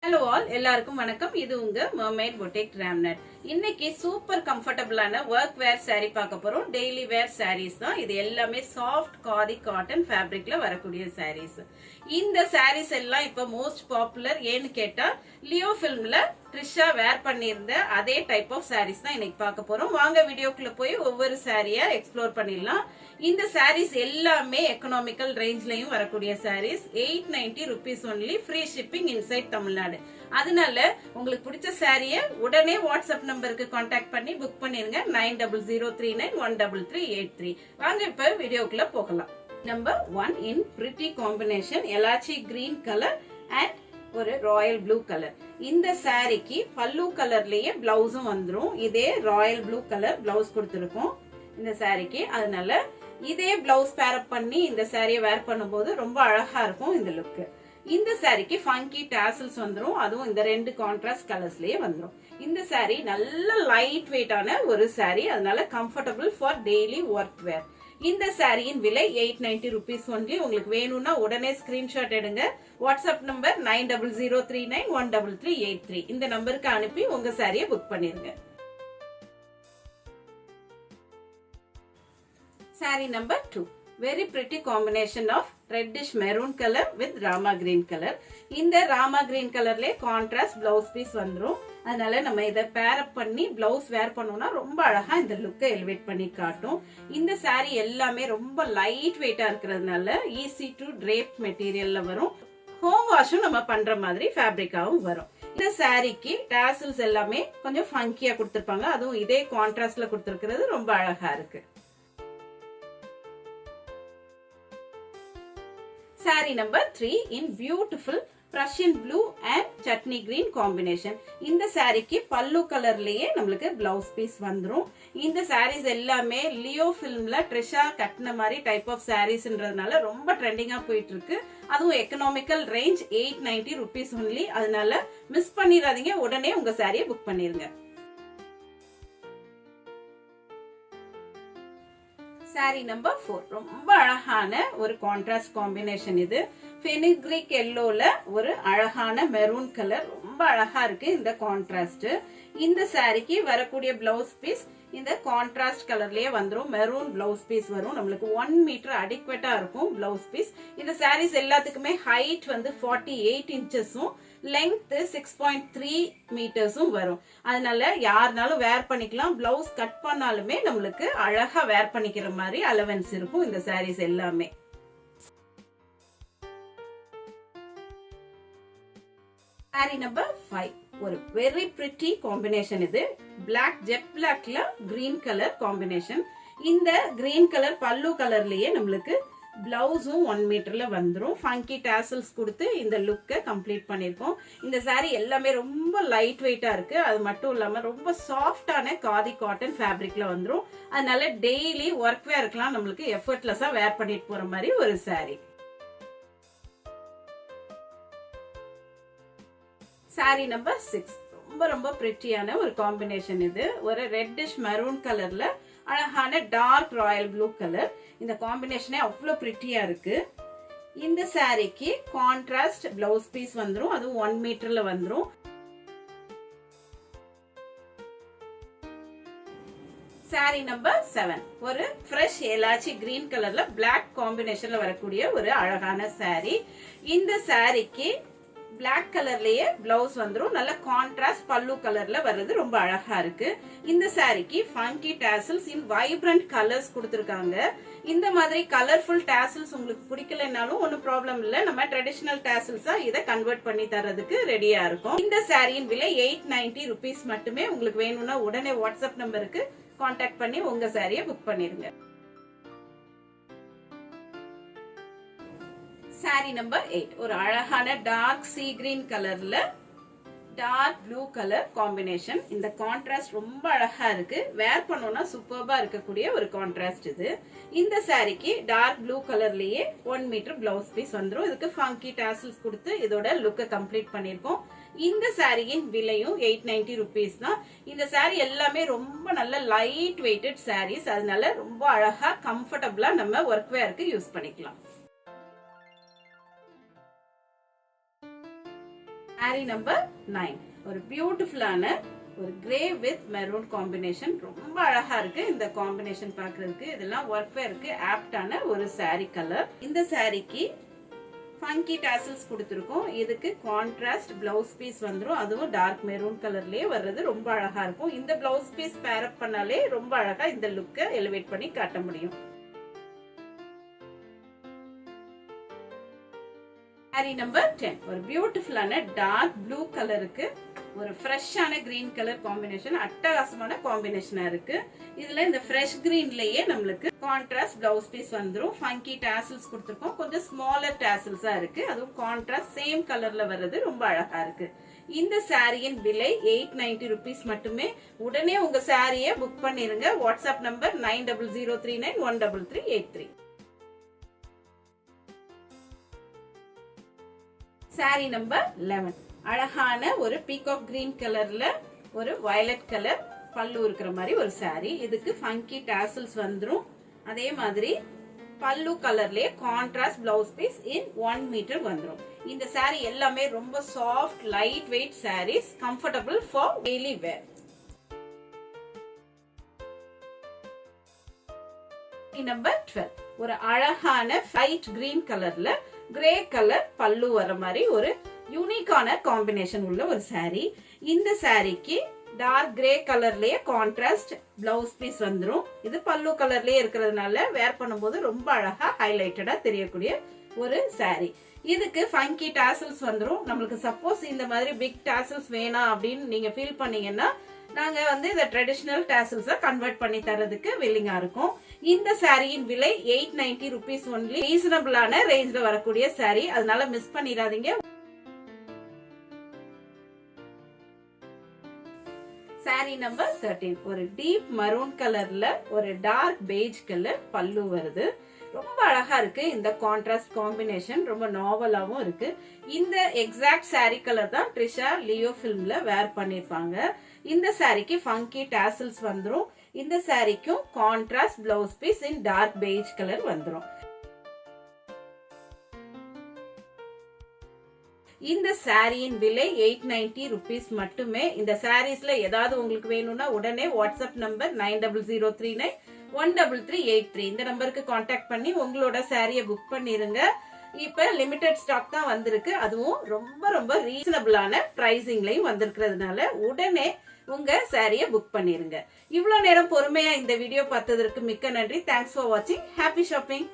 Hello all, எல்லாருக்கும் வணக்கம். இது உங்க மர்மைட் பொட்டிக் ராம்நட். இன்னைக்கு சூப்பர் கம்ஃபர்டபுளான ஒர்க் வேர் சாரி பார்க்க போறோம். டெய்லி வேர் சாரீஸ் தான் இது. எல்லாமே சாஃப்ட் காதி காட்டன் ஃபேப்ரிக்ல வரக்கூடிய சாரீஸ். இந்த சாரீஸ் எல்லாம் இப்ப மோஸ்ட் பாப்புலர். ஏன்னு கேட்டா லியோ ஃபிலிம்ல ட்ரிஷா வேர் பண்ணியிருந்த அதே டைப் ஆஃப் சாரீஸ் தான் இன்னைக்கு பார்க்க போறோம். வாங்க வீடியோக்குள்ள போய் ஒவ்வொரு சாரியா எக்ஸ்ப்ளோர் பண்ணிடலாம். இந்த சாரீஸ் எல்லாமே எக்கனாமிக்கல் ரேஞ்ச்லயும் வரக்கூடிய saris. 890 rupees only, free shipping inside Tamil Nadu. அதனால உங்களுக்கு பிடிச்ச சாரிய உடனே வாட்ஸ்அப் நம்பருக்கு கான்டாக்ட் பண்ணி புக் பண்ணிருங்க. 9003913383. வாங்க இப்ப வீடியோக்குள்ள போகலாம். Number 1 in pretty combination elaichi green colour and ஒரு ராயல் ப்ளூ கலர். இந்த சாரிக்கு பல்லு கலர்லயே பிளவுஸும் வந்துரும். இதே ராயல் ப்ளூ கலர் பிளவுஸ் கொடுத்திருக்கோம் இந்த சாரிக்கு. அதனால இதே பிளவுஸ் பேரப் பண்ணி இந்த சாரியை வேர் பண்ணும்போது ரொம்ப அழகா இருக்கும் இந்த லுக். இந்த சாரிக்கு ஃபங்கி டாசல்ஸ் வந்துரும். அதுவும் இந்த ரெண்டு கான்ட்ராஸ்ட் கலர்ஸ்லயே வந்துரும். இந்த சாரி நல்ல லைட் வெயிட்டான ஒரு சாரி. அதனால கம்ஃபர்டபுள் ஃபார் டெய்லி ஒர்க் வேர். இந்த சாரியின் விலை 890 rupees ஒன்லி. உங்களுக்கு வேணும்னா உடனே ஸ்கிரீன்ஷாட் எடுங்க. WhatsApp number 9003913383. இந்த நம்பருக்கு அனுப்பி உங்க சாரியை புக் பண்ணிருங்க. Saree number 2. Very pretty combination of reddish maroon color with rama green color. இந்த rama green colorல contrast blouse piece வந்துரும். அதனால நம்ம இத pair up பண்ணி blouse wear பண்ணோம்னா ரொம்ப அழகா இந்த லுக்கை எலிவேட் பண்ணி காட்டும். இந்த saree எல்லாமே ரொம்ப லைட் வெயிட்டா இருக்கிறதுனால easy to drape மெட்டீரியல்ல வரும். ஹோம் வாஷும் நம்ம பண்ற மாதிரி ஃபேப்ரிக்காவும் வரும். இந்த சாரிக்கு டாசல்ஸ் எல்லாமே கொஞ்சம் ஃபங்கியா கொடுத்திருப்பாங்க. அதுவும் இதே கான்ட்ராஸ்ட்ல கொடுத்திருக்கிறது ரொம்ப அழகா இருக்கு. Saree number 3 in beautiful Prussian blue and chutney green combination. இந்த சாரிக்கு பல்லு கலர்லயே நம்மளுக்கு பிளவுஸ் பீஸ் வந்துரும். இந்த சாரீஸ் எல்லாமே லியோ ஃபிலிம்ல ட்ரிஷா கட்டின மாதிரி டைப் ஆஃப் சாரீஸ்ன்றதுனால ரொம்ப ட்ரெண்டிங்கா போயிட்டு இருக்கு. அதுவும் எக்கனாமிக்கல் ரேஞ்ச் 890 rupees ஒன்லி. அதனால மிஸ் பண்ணிடாதீங்க. உடனே உங்க சாரியை புக் பண்ணிருங்க. சாரி நம்பர் 4 ரொம்ப அழகான ஒரு கான்ட்ராஸ்ட் காம்பினேஷன். இது ஃபெனிக்ரிக் எல்லோல ஒரு அழகான மெரூன் கலர். ரொம்ப அழகா இருக்கு இந்த கான்ட்ராஸ்ட். இந்த சாரிக்கு வரக்கூடிய பிளவுஸ் பீஸ் இந்த கான்ட்ராஸ்ட் கலர்லயே வந்துரும். மெரூன் பிளவுஸ் பீஸ் வரும். நம்மளுக்கு 1 மீட்டர் அடிக்வேட்டா இருக்கும் பிளவுஸ் பீஸ். இந்த சாரீஸ் எல்லாத்துக்குமே ஹைட் வந்து 48 inchஸும் லெங்த் 6.3 மீட்டர்ஸும் வரும். அதனால யாருனாலும் வேர் பண்ணிக்கலாம். பிளவுஸ் கட் பண்ணாலுமே நம்மளுக்கு அழகா வேர் பண்ணிக்கிற மாதிரி அலவன்ஸ் இருக்கும் இந்த சாரீஸ் எல்லாமே. சாரி நம்பர் 5 ஒரு வெரி பிரிட்டி காம்பினேஷன். இது பிளாக் ஜெட் பிளாக்ல கிரீன் கலர் காம்பினேஷன். இந்த கிரீன் கலர் பல்லு கலர்லயே நம்மளுக்கு பிளவுஸும் 1 மீட்டர்ல வந்துரும். ஃபங்கி டாசல்ஸ் கொடுத்து இந்த லுக்கை கம்ப்ளீட் பண்ணிருக்கோம். இந்த சாரி எல்லாமே ரொம்ப லைட் வெயிட்டா இருக்கு. அது மட்டும் இல்லாம ரொம்ப சாஃப்டான காதி காட்டன் ஃபேப்ரிக்ல வந்துரும். அதனால டெய்லி ஒர்க் வேர்க்கெல்லாம் நம்மளுக்கு எஃபர்ட்லெஸ்ஸா வேர் பண்ணிட்டு போற மாதிரி ஒரு சாரி. சாரி நம்பர் 6 ரொம்ப ரொம்ப பிரிட்டியான ஒரு காம்பினேஷன். இது ஒரு ரெட்டிஷ் மெரூன் கலர்ல அழகான டார்க் ராயல் ப்ளூ கலர். இந்த காம்பினேஷனே அவ்வளவு பிரிட்டியா இருக்கு. இந்த சாரிக்கு கான்ட்ராஸ்ட் பிளவுஸ் பீஸ் வந்துரும். அதுவும் 1 மீட்டர்ல வந்துரும். சாரி நம்பர் 7 ஒரு ஃப்ரெஷ் எலாச்சி கிரீன் கலர்ல பிளாக் காம்பினேஷன்ல வரக்கூடிய ஒரு அழகான சாரி. இந்த சாரிக்கு பிளாக் கலர்லயே பிளவுஸ் வந்துரும். நல்ல கான்ட்ராஸ்ட் பல்லு கலர்ல வர்றது ரொம்ப அழகா இருக்கு. இந்த சாரிக்கு ஃபங்கி டாசல்ஸ் இன் வைப்ரண்ட் கலர்ஸ் கொடுத்திருக்காங்க. இந்த மாதிரி கலர்ஃபுல் டாசல்ஸ் உங்களுக்கு பிடிக்கலனாலும் ஒன்னும் ப்ராப்ளம் இல்ல. நம்ம ட்ரெடிஷனல் டாசல்ஸா இதை கன்வெர்ட் பண்ணி தரதுக்கு ரெடியா இருக்கும். இந்த சாரியின் விலை 890 rupees மட்டுமே. உங்களுக்கு வேணும்னா உடனே வாட்ஸ்அப் நம்பருக்கு கான்டாக்ட் பண்ணி உங்க சாரியை புக் பண்ணிருங்க. சாரி நம்பர் 8 ஒரு அழகான டார்க் சீ கிரீன் கலர்ல டார்க் ப்ளூ கலர் காம்பினேஷன். இந்த கான்ட்ராஸ்ட் ரொம்ப அழகா இருக்கு. வேர் பண்ணோம்னா சூப்பர்பா இருக்கக்கூடிய ஒரு கான்ட்ராஸ்ட் இது. இந்த சாரிக்கு டார்க் ப்ளூ கலர்லயே 1 மீட்டர் பிளவுஸ் பீஸ் வந்துரும். இதுக்கு ஃபங்கி டாசல்ஸ் கொடுத்து இதோட லுக்கை கம்ப்ளீட் பண்ணிருக்கோம். இந்த சாரியின் விலையும் 890 rupees தான். இந்த சாரி எல்லாமே ரொம்ப நல்ல லைட் வெயிட்டட் சாரீஸ். அதனால ரொம்ப அழகா கம்ஃபர்டபுளா நம்ம ஒர்க் வேருக்கு யூஸ் பண்ணிக்கலாம். saree நம்பர் 9 ஒரு பியூட்டிஃபுல்லான ஒரு கிரே வித் மெரூன் காம்பினேஷன். ரொம்ப அழகா இருக்கு இந்த காம்பினேஷன் பாக்குறதுக்கு. இதெல்லாம் ஒர்க் வேருக்கு ஆப்டான ஒரு saree கலர். இந்த சாரிக்கு ஃபங்கி டாசல்ஸ் கொடுத்துருக்கோம். இதுக்கு கான்ட்ராஸ்ட் பிளவுஸ் பீஸ் வந்துரும். அதுவும் டார்க் மெரூன் கலர்லயே வர்றது ரொம்ப அழகா இருக்கும். இந்த பிளவுஸ் பீஸ் பேர் அப் பண்ணாலே ரொம்ப அழகா இந்த லுக்கை எலிவேட் பண்ணி காட்ட முடியும். saree நம்பர் 10 ஒரு பியூட்டிஃபுல்லான டார்க் ப்ளூ கலருக்கு ஒரு ஃப்ரெஷ்ஷான கிரீன் கலர் காம்பினேஷன். அட்டகாசமான காம்பினேஷனா இருக்கு. இதுல இந்த ஃப்ரெஷ் கிரீன்லயே நம்மளுக்கு கான்ட்ராஸ்ட் பிளவுஸ் பீஸ் வந்துரும். ஃபங்கி டாசல்ஸ் கொடுத்துருக்கோம். கொஞ்சம் ஸ்மாலர் டாசல்ஸா இருக்கு. அதுவும் கான்ட்ராஸ்ட் சேம் கலர்ல வர்றது ரொம்ப அழகா இருக்கு. இந்த சாரியின் விலை 890 rupees மட்டுமே. உடனே உங்க சாரியை புக் பண்ணிருங்க. WhatsApp number 9003913383. saree நம்பர் 11 அழகான ஒரு பீகாக் கிரீன் கலர்ல ஒரு வயலட் கலர் பல்லு இருக்கிற மாதிரி ஒரு saree. இதுக்கு ஃபங்கி டாசல்ஸ் வந்துரும். அதே மாதிரி பல்லு கலர்லயே கான்ட்ராஸ்ட் பிளவுஸ் பீஸ் இன் 1 மீட்டர் வந்துரும். இந்த saree எல்லாமே ரொம்ப soft light weight sarees, comfortable for daily where. Number 12 ஒரு அழகான லைட் கிரீன் கலர்ல கிரே கலர் பல்லு வர மாதிரி ஒரு யூனிக்கான காம்பினேஷன் உள்ள ஒரு saree. இந்த சாரிக்கு டார்க் கிரே கலர்லயே கான்ட்ராஸ்ட் பிளவுஸ் பீஸ் வந்துரும். இது பல்லு கலர்லயே இருக்கிறதுனால வேர் பண்ணும்போது ரொம்ப அழகா ஹைலைட்டடா தெரியக்கூடிய ஒரு saree. இதுக்கு ஃபங்கி டாசல்ஸ் வந்துரும். நம்மளுக்கு சப்போஸ் இந்த மாதிரி பிக் டாசல்ஸ் வேணாம் அப்படின்னு நீங்க ஃபீல் பண்ணீங்கன்னா நாங்க இந்த ட்ரெடிஷனல் டாசல்ஸ கன்வெர்ட் பண்ணி தரதுக்கு வில்லிங்கா இருக்கும். இந்த சாரியின் விலை 890 rupees ஒன்லி. ரீசனபிளான ரேஞ்ச்ல வரக்கூடிய saree, அதனால மிஸ் பண்ணிடாதீங்க. saree நம்பர் 13 ஒரு டீப் மரூன் கலர்ல ஒரு டார்க் பெய்ஜ் கலர் பல்லு வருது. ரொம்ப அழகா இருக்கு இந்த கான்ட்ராஸ்ட் காம்பினேஷன். ரொம்ப நாவலாவும் இருக்கு. இந்த எக்ஸாக்ட் saree கலர் தான் ட்ரிஷா லியோ ஃபிலிம்ல வேர் பண்ணிருப்பாங்க. இந்த சாரிக்கு ஃபங்கி டாசல்ஸ் வந்துரும். இந்த சாரிக்கும் contrast blouse piece in dark beige colour வந்துரும். இந்த சாரியின் விலை 890 rupees மட்டுமே. இந்த சாரீஸ்ல ஏதாவது உங்களுக்கு வேணும்னா உடனே வாட்ஸ்அப் நம்பர் 9003913383 இந்த நம்பருக்கு கான்டாக்ட் பண்ணி உங்களோட சாரியை புக் பண்ணிருங்க. இப்ப லிமிடெட் ஸ்டாக் தான் வந்திருக்கு. அதுவும் ரொம்ப ரொம்ப ரீசனபிளான பிரைசிங்லயும் வந்திருக்கிறதுனால உடனே உங்க சாரியை புக் பண்ணிருங்க. இவ்வளவு நேரம் பொறுமையா இந்த வீடியோ பார்த்ததற்கு மிக்க நன்றி. தேங்க்ஸ் ஃபார் வாட்சிங். Happy shopping.